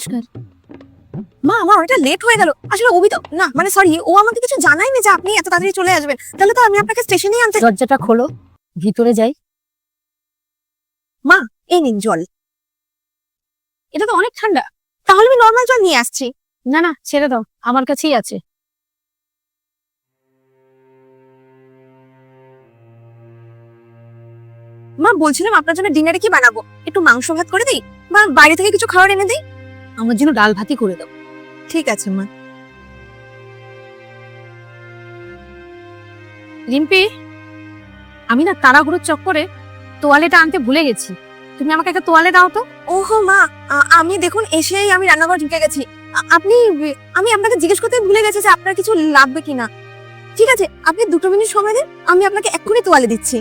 নমস্কার। মা আমার অনেকটা লেট হয়ে গেল। আসলে অভি তো না, মানে সরি, ও আমাকে কিছু জানায়নি যে আপনি এত তাড়াতাড়ি চলে আসবেন। তাহলে তো আমি আপনাকে স্টেশনেই আনতে। দরজাটা খোলো, ভিতরে যাই। মা এই নিন জল। এটা তো অনেক ঠান্ডা। তাহলে আমি নর্মাল জল নিয়ে আসছি। না না, ছেড়ে দাও, আমার কাছেই আছে। মা বলছিলাম আপনার জন্য ডিনারে কি বানাবো? একটু মাংস ভাত করে দিই বা বাইরে থেকে কিছু খাবার এনে দিই? আমার জন্য ডাল ভাতই করে দাও। ঠিক আছে মা। রিম্পি, আমি না তাড়াহুড়োর চক্করে তোয়ালেটা আনতে ভুলে গেছি। তুমি আমাকে একটা তোয়ালে দাও তো। ওহো মা, আমি দেখুন এসেই আমি রান্নাঘর ঢুকে গেছি। আমি আপনাকে জিজ্ঞেস করতে ভুলে গেছি যে আপনার কিছু লাগবে কিনা। ঠিক আছে, আপনি 2 মিনিট সময় দিন, আমি আপনাকে এক্ষুনি তোয়ালে দিচ্ছি।